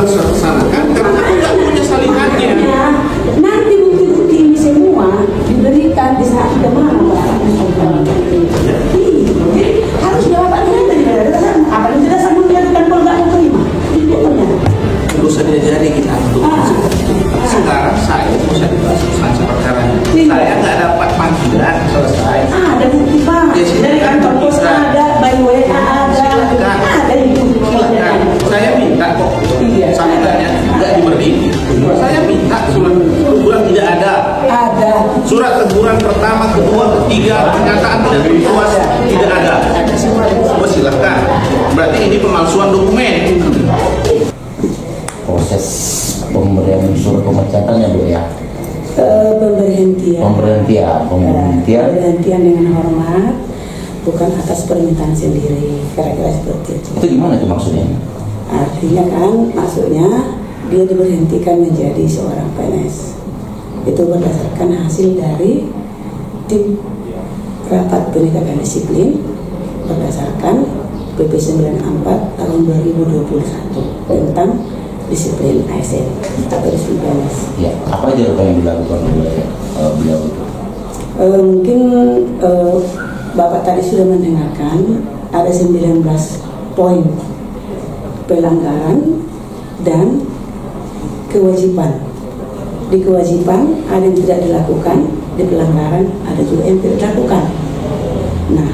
melaksanakan karena aku nggak punya salinannya. Nanti bukti-bukti ini semua diberikan di saat kemana Pak? Jadi harus jawab apa yang tidak sama menyatakan kalau nggak mau terima. Perlu saja jadi kita untuk sekarang saya bisa dibahas substansi perkaranya. Saya nggak dapat panggilan selesai. Ada bukti Pak. Dari kantor pos ada, by WA ada. Ada itu. Saya minta kok. Sambutannya nggak diberi. Saya minta surat teguran tidak ada. Ada. Surat teguran pertama, kedua, ketiga, pernyataan tidak puas tidak ada. Oh, silahkan. Berarti ini pemalsuan dokumen. Proses pemberian surat pemecatan ya Bu ya? Pemberhentian dengan hormat, bukan atas permintaan sendiri, kira-kira seperti itu. Itu gimana itu maksudnya? Artinya kan, maksudnya dia diberhentikan menjadi seorang PNS. Itu berdasarkan hasil dari tim rapat penegakan disiplin berdasarkan PP 94 tahun 2021 tentang disiplin ASN atau disiplin PNS. Ya, apa aja yang dilakukan oleh beliau itu? Mungkin Bapak tadi sudah mendengarkan ada 19 poin pelanggaran dan kewajiban. Di kewajiban ada yang tidak dilakukan, di pelanggaran ada juga yang tidak dilakukan. Nah,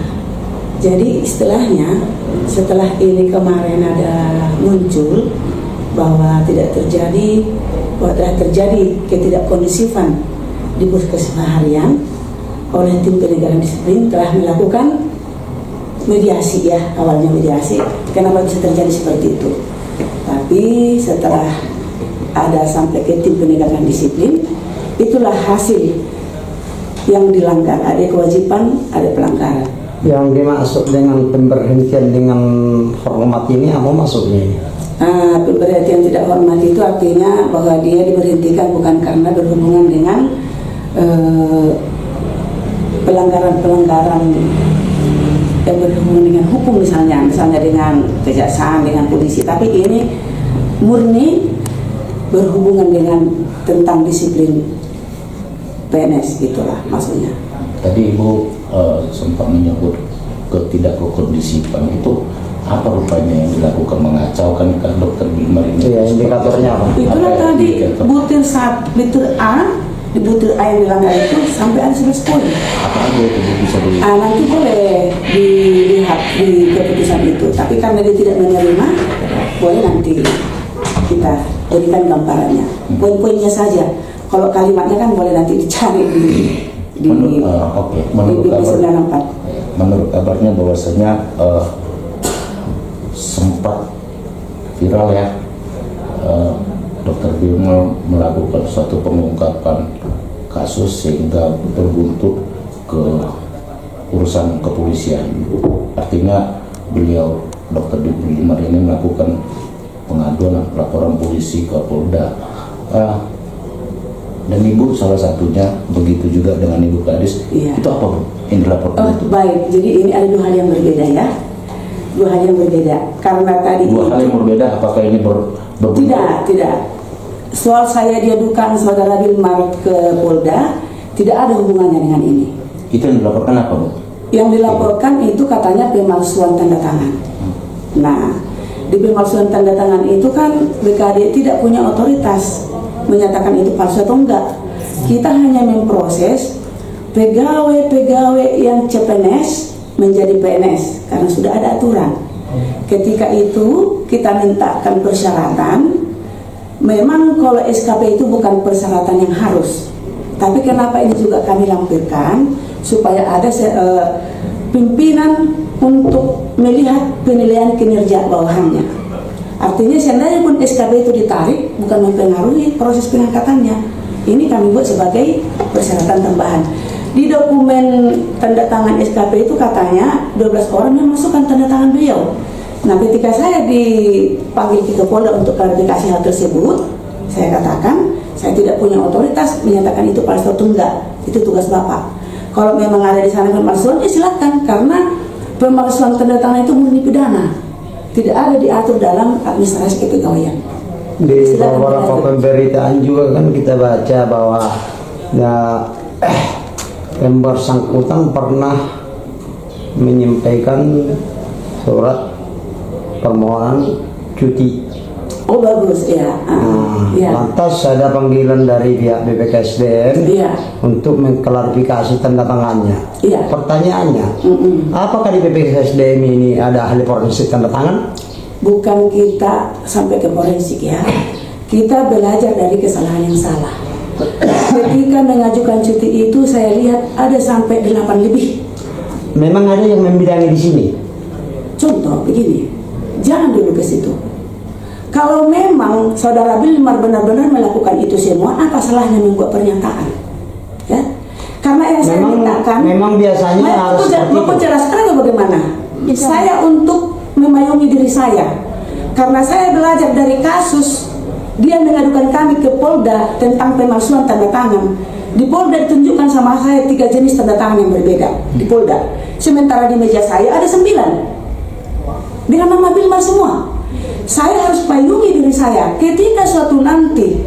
jadi istilahnya setelah ini kemarin ada muncul bahwa telah terjadi ketidakkondusifan di puskesmas harian oleh tim penegakan disiplin telah melakukan mediasi ya, awalnya mediasi, kenapa bisa terjadi seperti itu. Tapi setelah ada sampai ke tim penegakan disiplin, itulah hasil yang dilanggar, ada kewajiban, ada pelanggaran. Yang dimaksud dengan pemberhentian dengan hormat ini apa maksudnya? Pemberhentian tidak hormat itu artinya bahwa dia diberhentikan bukan karena berhubungan dengan pelanggaran-pelanggaran yang berhubungan dengan hukum, misalnya dengan kejaksaan, dengan polisi, tapi ini murni berhubungan dengan tentang disiplin PNS, gitulah maksudnya. Tadi Ibu sempat menyebut ketidakkondusifan itu apa rupanya yang dilakukan, mengacaukan kan dokter Wilmar ini? Iya, indikatornya apa? Itulah tadi butir di butir A yang dilanggar itu sampai ada 11 poin. Apa aja itu bisa dilihat? Nanti boleh dilihat di keputusan itu, tapi karena dia tidak menerima, boleh nanti kita berikan gambarannya, poin-poinnya saja. Kalau kalimatnya kan boleh nanti dicari di menurut kabarnya bahwasanya sempat viral ya, Dokter Wilmar melakukan suatu pengungkapan kasus sehingga berbuntut ke urusan kepolisian. Artinya beliau Dokter Wilmar ini melakukan pengaduan laporan polisi ke Polda. Dan Ibu salah satunya, begitu juga dengan Ibu Kadis. Iya. Itu apa Bu yang dilaporkan itu? Baik, jadi ini ada dua hal yang berbeda ya. Dua hal yang berbeda. Karena tadi dua hal yang berbeda, apakah ini berbeda? Tidak. Soal saya diadukan saudara Wilmar ke Polda, tidak ada hubungannya dengan ini. Itu yang dilaporkan apa Bu? Yang dilaporkan itu katanya pemalsuan tanda tangan. Nah, di pemalsuan tanda tangan itu kan BKD tidak punya otoritas menyatakan itu palsu atau enggak. Kita hanya memproses pegawai-pegawai yang CPNS menjadi PNS karena sudah ada aturan. Ketika itu kita mintakan persyaratan. Memang kalau SKP itu bukan persyaratan yang harus, tapi kenapa ini juga kami lampirkan supaya ada pimpinan untuk melihat penilaian kinerja bawahannya. Artinya seandainya pun SKP itu ditarik bukan mempengaruhi proses pengangkatannya. Ini kami buat sebagai persyaratan tambahan. Di dokumen tanda tangan SKP itu katanya 12 orang yang masukkan tanda tangan beliau. Nah, ketika saya dipanggil ke Polda untuk klarifikasi hal tersebut, saya katakan saya tidak punya otoritas menyatakan itu palsu atau enggak. Itu tugas Bapak. Kalau memang ada di sana pemalsuan, ya silakan, karena pemalsuan tanda tangan itu murni pidana. Tidak ada diatur dalam administrasi kepegawaian. Di beberapa pemberitaan juga kan kita baca bahwa ya yang bersangkutan pernah menyampaikan surat permohonan cuti. Oh bagus ya. Ya. Lantas ada panggilan dari pihak BPKSDM untuk mengklarifikasi tanda tangannya. Pertanyaannya, apakah di BPKSDM ini ada ahli forensik tanda tangan? Bukan kita sampai ke forensik ya. Kita belajar dari kesalahan yang salah. Ketika mengajukan cuti itu saya lihat ada sampai 8 lebih. Memang ada yang membidangi di sini. Contoh begini, jangan dulu ke situ. Kalau memang saudara Wilmar benar-benar melakukan itu semua, apa salahnya membuat pernyataan? Ya, karena yang saya mintakan, memang biasanya harus seperti itu. Jelaskan atau bagaimana? Saya untuk memayungi diri saya, karena saya belajar dari kasus dia mengadukan kami ke Polda tentang pemalsuan tanda tangan. Di Polda ditunjukkan sama saya 3 jenis tanda tangan yang berbeda di Polda. Sementara di meja saya ada 9 dengan nama Wilmar semua. Saya harus payungi diri saya. Ketika suatu nanti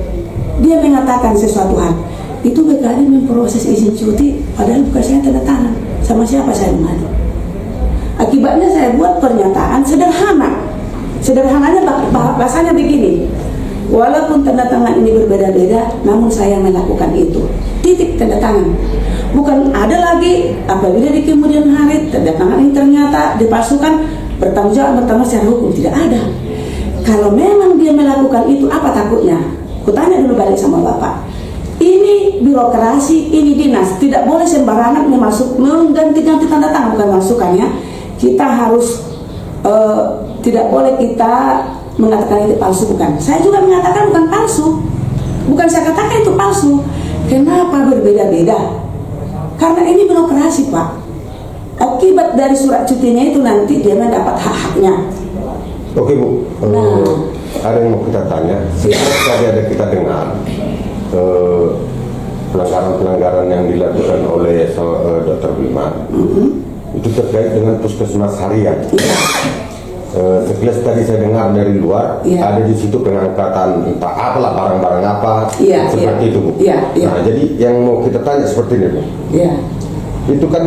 dia mengatakan sesuatu hal, itu BKD memproses izin cuti, padahal bukan saya tanda tangan. Sama siapa saya mengadu? Akibatnya saya buat pernyataan sederhana. Sederhananya bahasanya begini. Walaupun tanda tangan ini berbeda-beda, namun saya melakukan itu. Titik tanda tangan. Bukan ada lagi apabila di kemudian hari tanda tangan ini ternyata dipalsukan, bertanggung jawab secara hukum. Tidak ada. Kalau memang dia melakukan itu, apa takutnya? Kutanya dulu balik sama Bapak. Ini birokrasi, ini dinas. Tidak boleh sembarangan mengganti-ganti tanda tangan, bukan masukannya. Kita harus tidak boleh kita mengatakan itu palsu, bukan. Saya juga mengatakan bukan palsu. Bukan saya katakan itu palsu. Kenapa berbeda-beda? Karena ini birokrasi, Pak. Akibat dari surat cutinya itu nanti dia mendapat hak-haknya. Oke Bu, ada yang mau kita tanya. Tadi ada kita dengar pelanggaran-pelanggaran yang dilakukan oleh Dr. Wilmar itu terkait dengan puskesmas harian. Sekilas tadi saya dengar dari luar ada di situ pengangkatan entah apalah barang-barang apa seperti itu Bu. Nah jadi yang mau kita tanya seperti ini Bu. Itu kan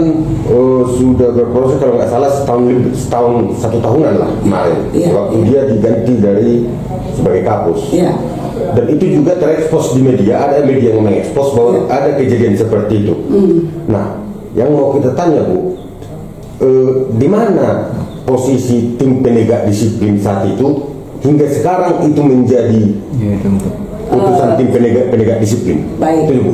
sudah berproses kalau nggak salah setahun 1 tahunan lah kemarin waktu dia diganti dari sebagai kapus dan itu juga terekspos di media, ada media yang mengekspos bahwa ada kejadian seperti itu. Nah yang mau kita tanya Bu, di mana posisi tim penegak disiplin saat itu hingga sekarang itu menjadi putusan tim penegak disiplin? Baik, itu, Bu.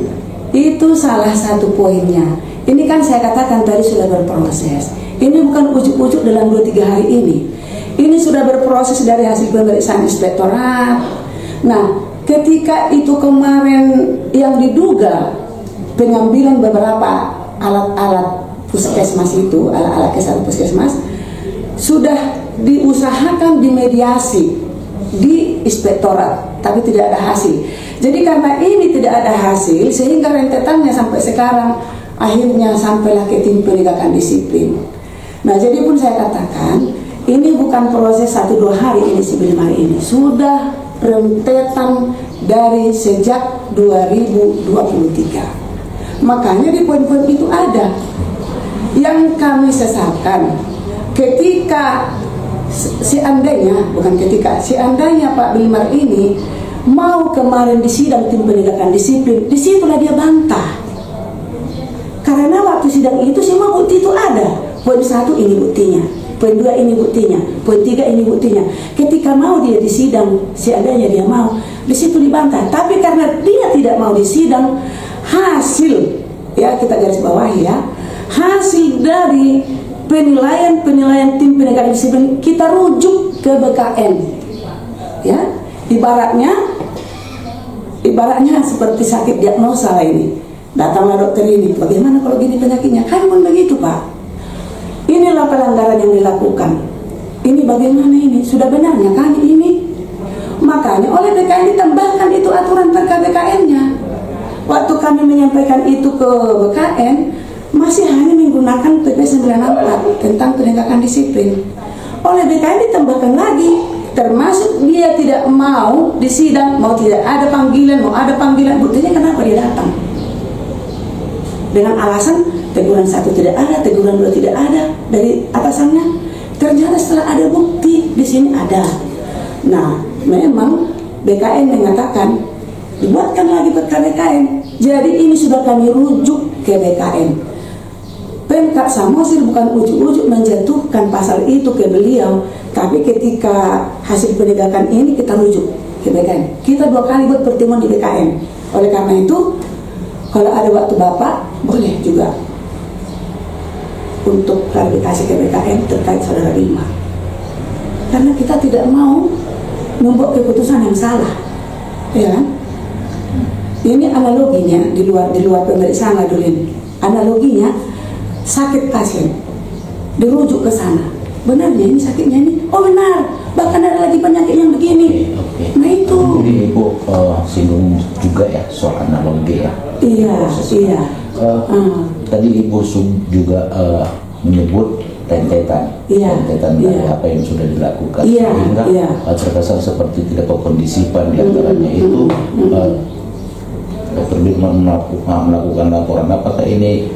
Itu salah satu poinnya. Ini kan saya katakan tadi sudah berproses. Ini bukan ujuk-ujuk dalam 2-3 hari ini. Ini sudah berproses dari hasil pemeriksaan inspektorat. Nah, ketika itu kemarin yang diduga pengambilan beberapa alat-alat puskesmas itu, alat-alat kesehatan puskesmas, sudah diusahakan dimediasi di inspektorat, tapi tidak ada hasil. Jadi karena ini tidak ada hasil, sehingga rentetannya sampai sekarang akhirnya sampailah ke tim penegakan disiplin. Nah, jadi pun saya katakan ini bukan proses 1-2 hari ini sebelum hari ini, sudah rentetan dari sejak 2023. Makanya di poin-poin itu ada yang kami sesalkan. Ketika seandainya Pak Wilmar ini mau kemarin di sidang tim penegakan disiplin, disitulah dia bantah. Karena waktu sidang itu semua bukti itu ada. Poin 1 ini buktinya, poin 2 ini buktinya, poin 3 ini buktinya. Ketika mau dia di sidang, seandainya dia mau, di situ dibantah. Tapi karena dia tidak mau di sidang, hasil ya kita garis bawahi ya, hasil dari penilaian tim penegakan disiplin kita rujuk ke BKN. Ya, ibaratnya seperti sakit diagnosa ini. Datanglah dokter ini, bagaimana kalau gini penyakitnya? Kan pun begitu Pak. Inilah pelanggaran yang dilakukan. Ini bagaimana ini? Sudah benarnya kan ini? Makanya oleh BKN ditambahkan itu aturan perka BKN-nya. Waktu kami menyampaikan itu ke BKN, masih hanya menggunakan PP 94 tentang penegakan disiplin. Oleh BKN ditambahkan lagi termasuk dia tidak mau di sidang, mau tidak ada panggilan, mau ada panggilan, buktinya kenapa dia datang? Dengan alasan teguran 1 tidak ada, teguran 2 tidak ada dari atasannya. Ternyata setelah ada bukti di sini ada. Nah, memang BKN mengatakan dibuatkan lagi ke BKN. Jadi ini sudah kami rujuk ke BKN. Pemkab Samosir bukan ujuk-ujuk menjatuhkan pasal itu ke beliau, tapi ketika hasil penegakan ini kita rujuk ke BKN. Kita 2 kali buat pertemuan di BKN. Oleh karena itu, kalau ada waktu Bapak, boleh juga untuk klarifikasi ke BKN terkait saudara Bilmar. Karena kita tidak mau membuat keputusan yang salah, ya kan? Ini analoginya di luar pemeriksaan Ladulin. Analoginya sakit pasien dirujuk ke sana. Benarnya ini sakitnya ini, oh benar, bahkan ada lagi penyakit yang begini. Oke. Nah itu. Jadi Ibu singgung juga ya soal analogi ya. Iya, iya. Tadi Ibu juga menyebut rentetan dari apa yang sudah dilakukan, sehingga terkesan seperti tidak kondisipan di antaranya itu. Dr. Bilmar melakukan laporan. Apakah ini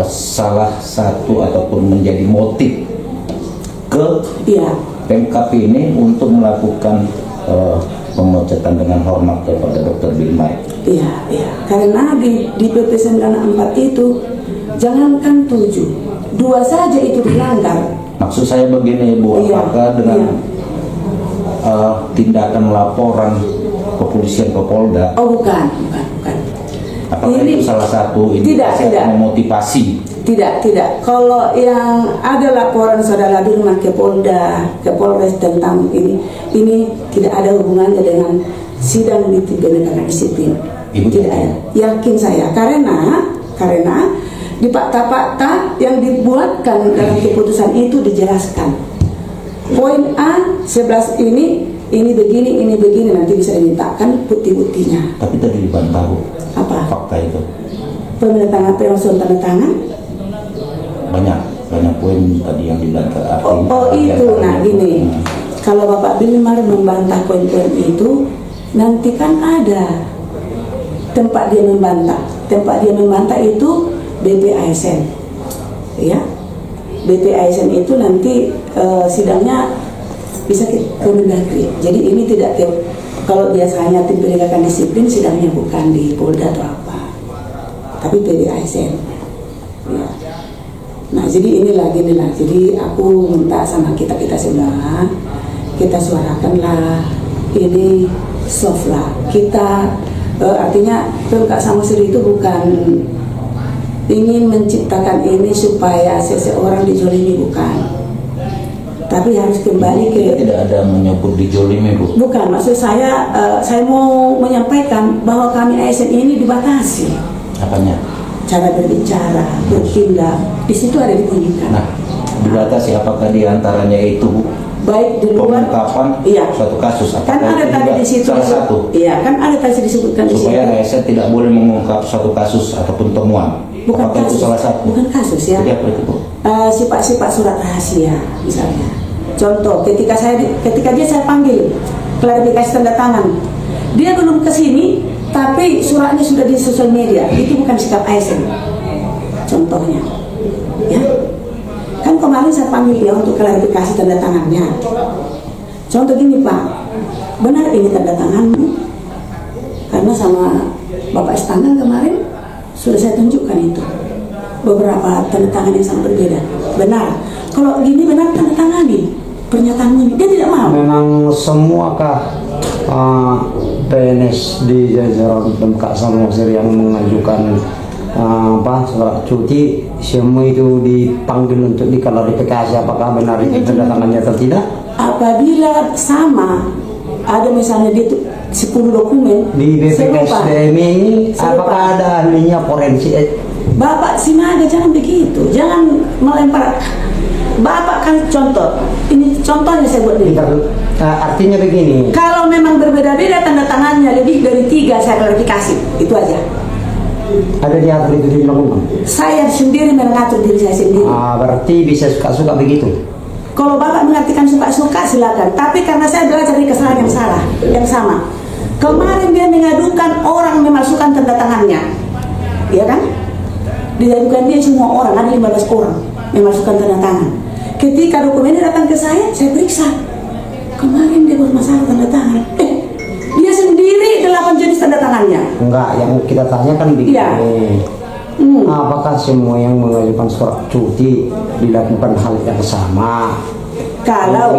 salah satu ataupun menjadi motif ke Pemkab ini untuk melakukan pemecatan dengan hormat kepada Dr. Bilmar? Iya. Karena di PP 94 itu jangankan 7, 2 saja itu dilanggar. Maksud saya begini, Bu, apakah dengan tindakan laporan kepolisian ke Polda? Oh bukan. Apakah itu salah satu indikasi memotivasi? Tidak. Kalau yang ada laporan saudara Bilmar ke Polda, ke Polres tentang ini tidak ada hubungannya dengan sidang di penegakan disiplin. Tidak ada. Yakin saya, karena di fakta-fakta yang dibuatkan dalam keputusan itu dijelaskan. Poin A 11 ini begini, nanti bisa dimintakan bukti-buktinya. Tapi tadi dibantah, Bu. Apa? Fakta itu. Penandatangan langsung tanda tangan. Banyak poin tadi yang dibantah. Itu. Nah gini, kalau Bapak Bilmar membantah poin-poin itu, nanti kan ada tempat dia membantah. Tempat dia membantah itu BP ASN, ya. BP ASN itu nanti sidangnya bisa ke Mendagri. Jadi ini tidak kalau biasanya tim penegakan disiplin sidangnya bukan di Polda atau apa, tapi BP ASN. Ya. Nah jadi inilah. Jadi aku minta sama kita semua, kita suarakanlah ini soft lah. Kita artinya Pemkab Samosir itu bukan ingin menciptakan ini supaya seseorang dijolimi, bukan. Tapi harus kembali ke... Tidak ada menyebut dijolimi, Bu. Bukan, maksud saya mau menyampaikan bahwa kami ASN ini dibatasi. Apanya? Cara berbicara, bertindak, di situ ada dibunyikan. Nah, dibatasi apakah diantaranya itu, Bu? Baik di luar pengungkapan suatu kasus, kan ada tadi di situ salah satu. Iya, kan ada tadi disebutkan di situ. Supaya ASN tidak boleh mengungkap suatu kasus ataupun temuan. Bukan apakah kasus, itu salah satu? Bukan kasus ya. Jadi apa itu, Bu? Sifat-sifat surat rahasia misalnya. Contoh, ketika saya panggil klarifikasi tanda tangan, dia belum ke sini, tapi suratnya sudah di sosial media. Itu bukan sikap ASN. Contohnya, ya. Kan kemarin saya panggil dia untuk klarifikasi tanda tangannya. Contoh gini, Pak, benar ini tanda tanganmu? Karena sama Bapak Istangan kemarin sudah saya tunjukkan itu beberapa tanda tangan yang sangat berbeda. Benar. Kalau gini benar tanda tangani pernyataanmu ini. Dia tidak mau. Memang semuakah PNS di jajaran Pemkab Samosir yang mengajukan surat cuti semua itu dipanggil untuk diklarifikasi apakah benar itu tanda tangannya atau tidak? Apabila sama, ada misalnya dia 10 dokumen di BPKSDM ini, apakah ada ahlinya forensik? Bapak Sinaga jangan begitu, jangan melempar. Bapak kan contoh, ini contohnya saya buat ini. Artinya begini. Kalau memang berbeda-beda tanda tangannya lebih dari 3 saya klarifikasi, itu aja. Ada diatur itu di undang-undang? Saya sendiri mengatur diri saya sendiri. Berarti bisa suka-suka begitu? Kalau Bapak mengartikan suka-suka silakan. Tapi karena saya belajar dari kesalahan yang sama. Kemarin dia mengadukan orang memasukkan tanda tangannya, ya kan? Diadukan dia semua orang, ada 15 orang memasukkan tanda tangan. Ketika dokumennya datang ke saya periksa. Kemarin dia bermasalah tanda tangan. Dia sendiri 8 jenis tanda tangannya. Enggak, yang kita tanya kan begini. Ya. Apakah semua yang mengajukan surat cuti dilakukan hal yang sama? Kalau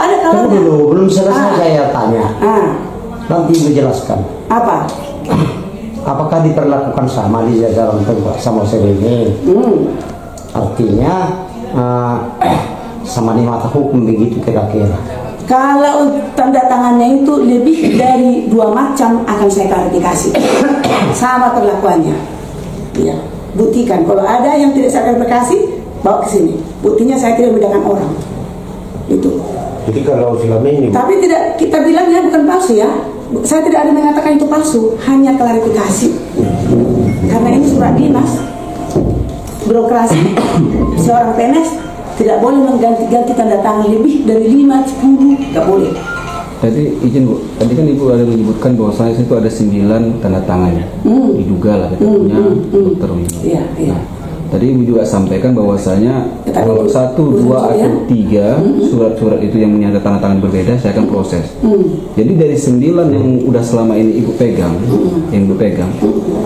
ada kalau belum selesai saya tanya. Nanti Ibu jelaskan. Apa? Apakah diperlakukan sama di jajaran tempat sama ini? Artinya sama di mata hukum begitu kira-kira. Kalau tanda tangannya itu lebih dari 2 macam akan saya klarifikasi. Sama perlakuannya. Ya, buktikan. Kalau ada yang tidak saya klarifikasi, bawa ke sini. Buktinya saya tidak membedakan orang. Itu. Jadi kalau selama ini. Tapi tidak kita bilang ya bukan palsu ya. Saya tidak ada mengatakan itu palsu, hanya klarifikasi. Karena ini surat dinas, birokrasi, seorang PNS tidak boleh mengganti-ganti tanda tangan lebih dari 5, 10, tidak boleh. Tadi izin Bu, tadi kan Ibu ada menyebutkan bahwa itu ada 9 tanda tangannya, diduga lah katanya dokter Wimar. Iya. Nah, tadi Ibu juga sampaikan bahwasanya kalau 1, 2 atau 3 surat-surat itu yang menyangkut tanda tangan berbeda, saya akan proses. Jadi dari 9 yang udah selama ini Ibu pegang,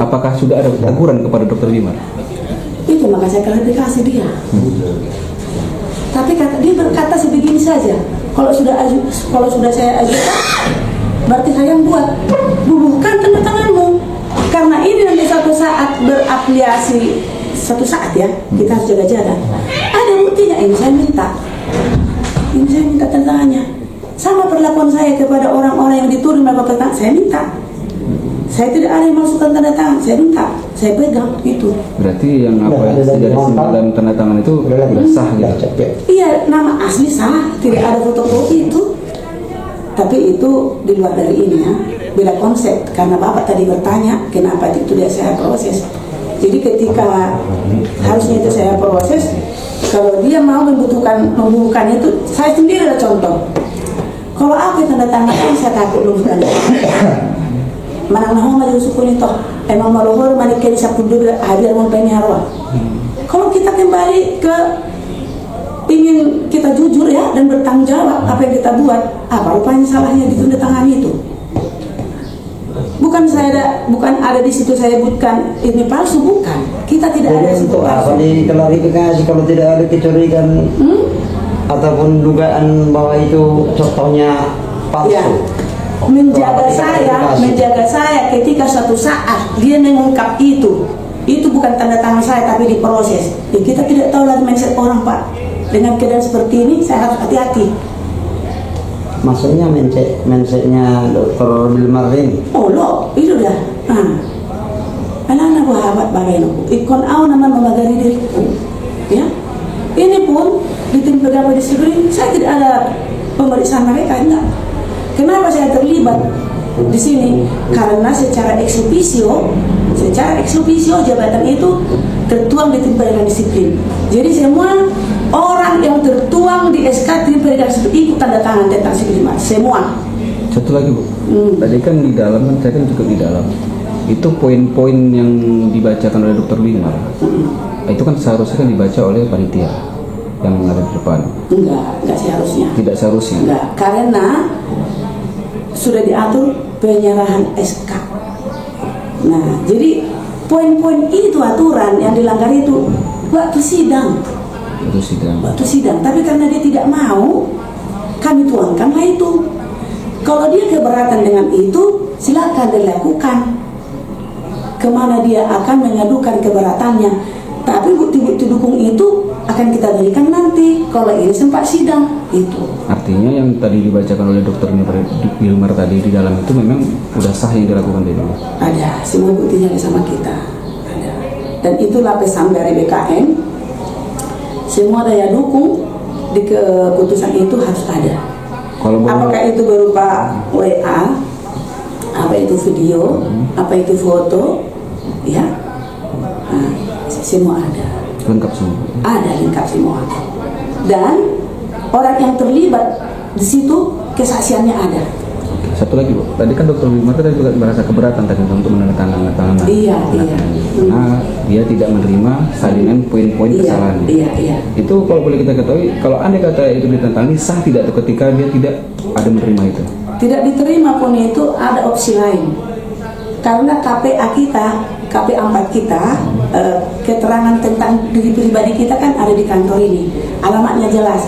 apakah sudah ada teguran kepada dokter Wimar? Itu maka saya klarifikasi dia. Tapi dia berkata sebegini saja. Kalau sudah saya ajukan, berarti saya yang buat. Bubuhkan tanda tanganmu. Karena ini nanti suatu saat berafiliasi, suatu saat ya, kita harus jaga-jaga. Ada buktinya, ini saya minta tanda tangannya. Sama perlakuan saya kepada orang-orang yang dituduh melakukan tanda tangan, saya minta. Saya tidak ada yang masukkan tanda tangan, saya minta, saya pegang itu. Berarti yang apa dari 9 tanda tangan itu udah sah gitu? Iya, nama asli sah, tidak ada fotokopi itu. Tapi itu di luar dari ini ya, beda konsep. Karena Bapak tadi bertanya, kenapa itu tidak saya proses. Jadi ketika harusnya itu saya proses, kalau dia mau membutuhkan itu, saya sendiri ada contoh. Kalau aku tanda tangan, saya takut belum tanda. Manang nahong mali usukun itu emang maluhur mali kini sapundu hadir mau penyawa. Kalau kita kembali ke ingin kita jujur ya dan bertanggung jawab apa yang kita buat, apa rupanya salahnya di tanda tangan itu? Bukan ada di situ saya bukan ini palsu, bukan. Kita tidak ada di situ palsu. Apa diklarifikasi kalau tidak ada kecurigaan ataupun dugaan bahwa itu contohnya palsu? Ya. Menjaga saya ketika suatu saat dia mengungkap itu bukan tanda tangan saya tapi diproses. Ya, kita tidak tahu lagi mindset orang Pak. Dengan keadaan seperti ini saya harus hati-hati. Maksudnya mindsetnya Dr. Wilmar ini? Oh loh, itu dah. Anak-anak sahabat bagaimana? Ikon au nama memagari diriku. Ya, ini pun di tim pegawai disiplin saya tidak ada pemeriksaan mereka enggak. Kenapa saya terlibat di sini? Karena secara eksofisio jabatan itu tertuang di tim pendidikan disiplin. Jadi semua orang yang tertuang di SK tim pendidikan disiplin itu tanda tangan tentang sipil semua. Satu lagi Bu, tadi kan di dalam saya kan juga di dalam. Itu poin-poin yang dibacakan oleh Dr. Wimar. Itu kan seharusnya kan dibaca oleh panitia yang ada di depan. Enggak seharusnya. Tidak seharusnya. Enggak, karena sudah diatur penyerahan SK. Nah, jadi poin-poin itu aturan yang dilanggar itu waktu sidang. Tapi karena dia tidak mau, kami tuangkanlah itu. Kalau dia keberatan dengan itu, silakan dilakukan. Kemana dia akan mengadukan keberatannya. Tapi bukti-bukti dukung itu akan kita berikan nanti kalau ini sempat sidang itu. Artinya yang tadi dibacakan oleh Dr. Wilmar tadi di dalam itu memang udah sah yang dilakukan dari dulu. Ada, semua buktinya sama kita. Ada. Dan itulah pesan dari BKN. Semua daya dukung di keputusan itu harus ada. Apakah itu berupa WA, apa itu video, apa itu foto, ya, semua ada. Lengkap semua. Ada lengkap semua. Dan orang yang terlibat di situ kesaksiannya ada. Satu lagi Bu, tadi kan Dr. Wimar tadi juga merasa keberatan tadi untuk menandatangani. Iya. Karena dia tidak menerima salinan poin-poin kesalahan. Iya. Itu kalau boleh kita ketahui, kalau andai kata itu ditandatangani sah tidak tuh ketika dia tidak ada menerima itu? Tidak diterima pun itu ada opsi lain. Karena KPA kita, KPA 4 kita, keterangan tentang diri pribadi kita kan ada di kantor ini, alamatnya jelas.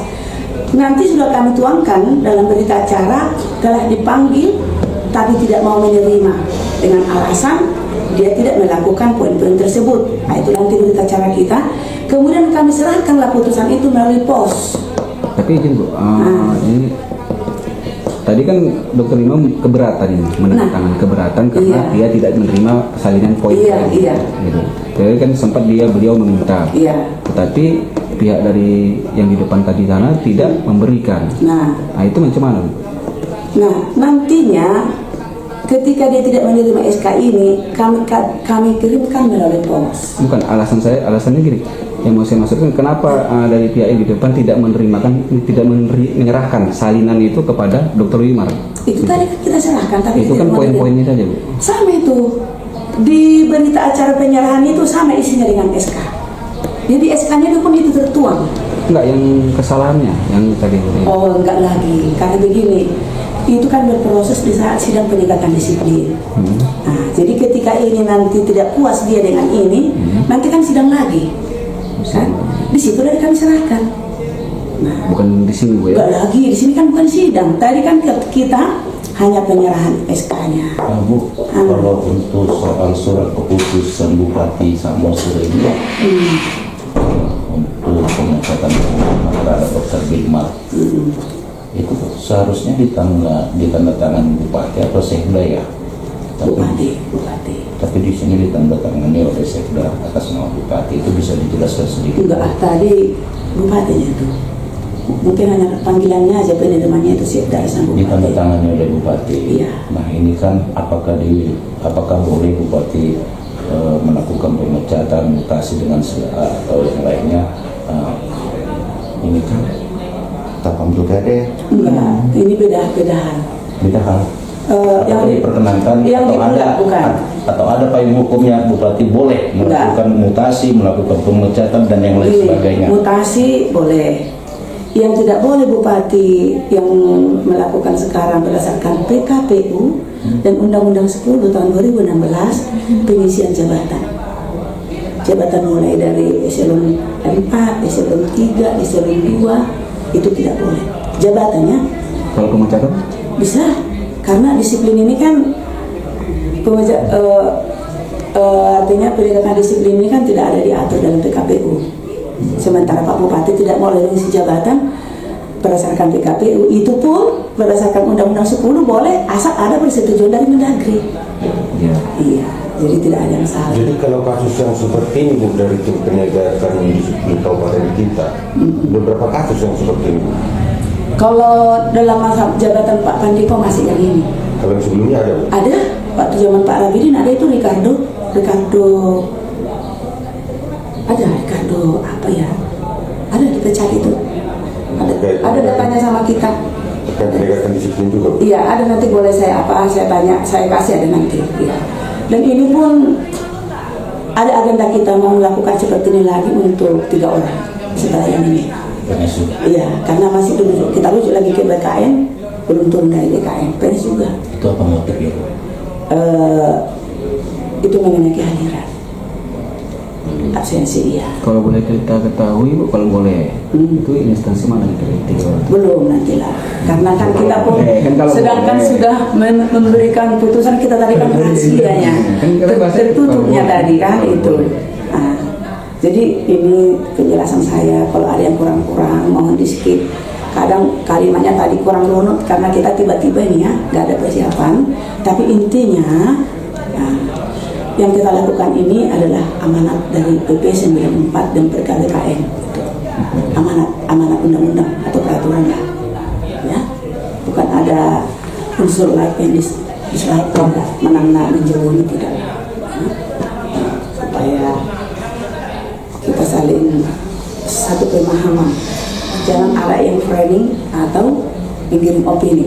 Nanti sudah kami tuangkan dalam berita acara telah dipanggil tapi tidak mau menerima dengan alasan dia tidak melakukan poin-poin tersebut. Nah, itu nanti berita acara kita. Kemudian kami serahkanlah putusan itu melalui pos. Tapi izin Bu, ini tadi kan Dr. Imam keberatan ini, menandatangani keberatan karena dia tidak menerima salinan poin-poin. Iya. Gitu. Jadi kan sempat beliau meminta. Iya. Tetapi pihak dari yang di depan tadi sana tidak memberikan. Nah itu macam mana? Nah, nantinya ketika dia tidak menerima SK ini, kami kirimkan melalui pos. Bukan alasannya gini. Yang mau saya maksudkan, kenapa dari pihak yang di depan tidak menyerahkan salinan itu kepada Dr. Wimar? Itu tadi kan kita serahkan, tapi itu kan poin-poinnya saja Bu. Sama itu di berita acara penyerahan itu sama isinya dengan SK. Jadi SK-nya itu pun itu tertuang. Enggak, yang kesalahannya yang tadi. Oh, enggak lagi. Karena begini, itu kan berproses di saat sidang penegakan disiplin. Nah, jadi ketika ini nanti tidak puas dia dengan ini, nanti kan sidang lagi. Kan? Di situ dari kami serahkan. Nah, bukan di sini Bu ya? Enggak lagi, di sini kan bukan sidang. Tadi kan kita hanya penyerahan SK-nya. Bu, kalau untuk soal surat keputusan Bupati Samosir ini untuk pemecatan terhadap Dr. Wimar itu seharusnya ditandatangani Bupati atau Sekda ya? Bupati. Tapi di sini ditandatangani oleh Sekda atas nama Bupati, itu bisa dijelaskan sedikit? Enggak, tadi Bupatinya itu. Mungkin hanya panggilannya aja, penerimaannya itu Sekda sama Bupati. Ditandatangani oleh Bupati. Iya. Nah ini kan apakah boleh Bupati melakukan pemecatan, mutasi dengan atau yang lainnya? Ini kan tapam juga deh. Enggak, ini beda hal. Beda hal. Yang diperkenankan yang bukan. Atau ada payung hukumnya Bupati boleh melakukan mutasi, melakukan pemecatan dan yang lain sebagainya. Mutasi boleh. Yang tidak boleh Bupati yang melakukan sekarang berdasarkan PKPU dan Undang-Undang 10 tahun 2016 pengisian jabatan. Jabatan mulai dari eselon 4, eselon 3, eselon 2 itu tidak boleh. Jabatannya kalau pemecatan bisa, karena disiplin ini kan artinya penegakan disiplin ini kan tidak ada diatur dalam PKPU. Sementara Pak Bupati tidak boleh mengisi jabatan berdasarkan PKPU, itu pun berdasarkan Undang-Undang 10 boleh asal ada persetujuan dari Mendagri. Iya, jadi tidak ada yang salah. Jadi kalau kasus yang seperti ini Bu, dari tim penegakan disiplin kabupaten kita, beberapa kasus yang seperti ini. Kalau dalam masa jabatan Pak Pandiko masih yang ini. Kalau yang sebelumnya ada Bu? Ada, waktu zaman Pak Rabidin ada itu Ricardo apa ya? Ada dipecat itu. Ada datanya sama kita. Terkait penegakan disiplin juga Bu? Iya, ada, nanti boleh saya tanya, saya kasih ada nanti. Ya. Dan ini pun ada agenda kita mau melakukan seperti ini lagi untuk 3 orang setelah yang ini. Iya, karena masih dulu kita rujuk lagi ke BKN, belum turun dari BKN, PNS juga. Itu apa motifnya? Itu mengenai kehadiran. Absensi dia. Kalau boleh kita ketahui Bu, kalau boleh itu instansi mana kira-kira? Belum, nantilah. Karena kan kita pun sedangkan sudah memberikan putusan, kita tadi kan rahasianya tertutupnya tadi kan itu. Nah, jadi ini penjelasan saya, kalau ada yang kurang-kurang mohon di skip. Kadang kalimatnya tadi kurang runut karena kita tiba-tiba ini ya nggak ada persiapan. Tapi intinya yang kita lakukan ini adalah amanat dari PP 94 dan PKBKN, amanat undang-undang atau peraturan lah, ya, bukan ada unsur lain yang diselahkan menang menjauhi, tidak, supaya kita saling satu pemahaman jangan ada yang framing atau menggiring opini.